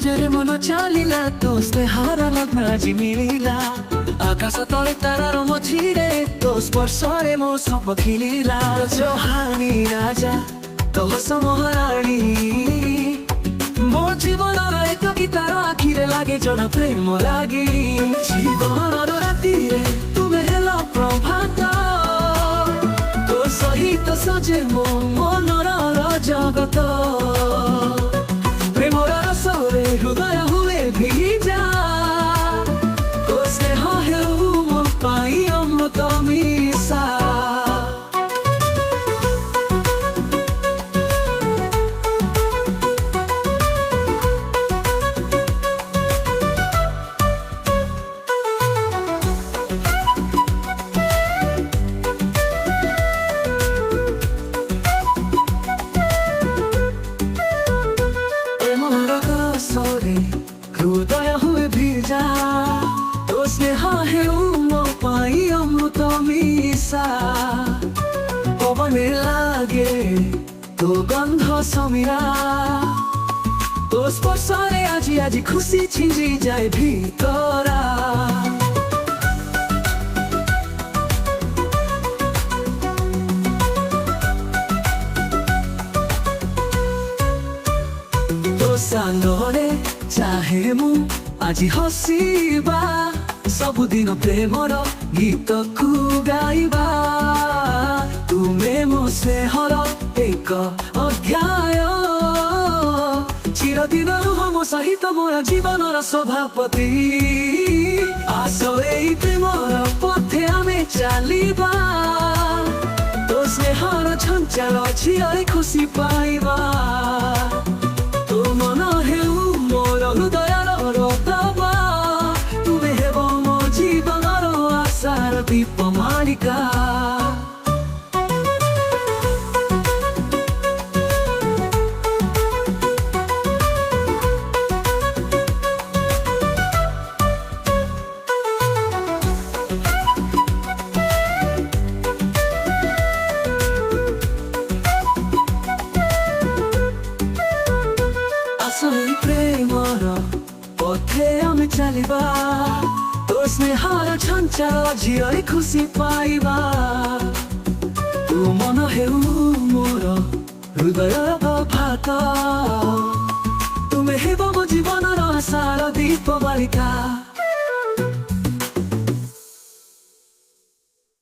ସହଜରେ ମନ ଚାଲିଲା ତୋ ସ୍ନେହର ଲଗ୍ନ ଆଜି ମିଳିଲା। ଆକାଶ ତଳେ ତାରାର ମଝିରେ ତୋ ସ୍ପର୍ଶରେ ମୋ ସବୁ ଖିଳିଲା। ଜହାନୀ ରାଜା ତୋ ସମହାରାଣୀ, ମୋ ଜୀବନର ଏକ ଗୀତାର ଆଖିରେ ଲାଗେ ଜଣା ପ୍ରେମ ଲାଗି। ଜୀବନର ରାତିରେ ତୁମେ ହେଲ ପ୍ରଭାତ, ତୋ ସହିତ ସଜେ ମୋ ମନର ଜଗତ। ପ୍ରେମର ରସରେ ହୃଦୟ ହୁଏ ଭିଜା, ତୋ ସ୍ନେହ ହେଉ ମୋ ପାଇଁ ଅମୃତ ମିଶା। ହୃଦୟ ହୁଏ ଭିଜା, ତୋ ସ୍ନେହ ହେଉ ମୋ ପାଇଁ ଅମୃତ ମିଶା। ପବନରେ ଲାଗେ ତୋ ଗନ୍ଧ ସମୀରା, ତୋ ସ୍ପର୍ଶରେ ଆଜି ଖୁସି ଛିଞ୍ଜି ଯାଏ ଭିତରା। ତୋ ସାଙ୍ଗରେ ଚାହେ ମୁଁ ଆଜି ହସିବା, ସବୁଦିନ ପ୍ରେମର ଗୀତକୁ ଗାଇବା। ତୁମେ ମୋ ସ୍ନେହର ଏକ ଅଧ୍ୟାୟ, ଚିରଦିନ ରୁହ ମୋ ସହିତ ମୋର ଜୀବନର ସଭାପତି। ଆସ ଏଇ ପ୍ରେମର ପଥେ ଆମେ ଚାଲିବା, ତୋ ସ୍ନେହର ଝଞ୍ଚାଳ ଝିଅରେ ଖୁସି ପାଇବା। ତୋ ମନ ହେଉ ମୋର ହୃଦୟର ରତବା, ତୁମେ ହେବ ମୋ ଜୀବନର ଆଶାର ଦୀପ ମାଳିକା। ପ୍ରେମର ପଥେ ଆମେ ଚାଲିବା, ତୋ ସ୍ନେହର ଝଞ୍ଚାଳ ଝିଅରେ ଖୁସି ପାଇବା। ତୁ ମନ ହେଉ ମୋର ହୃଦୟର ପ୍ରଭାତ, ତୁମେ ହେବ ମୋ ଜୀବନର ଆଶାର ଦୀପ ବାଳିକା।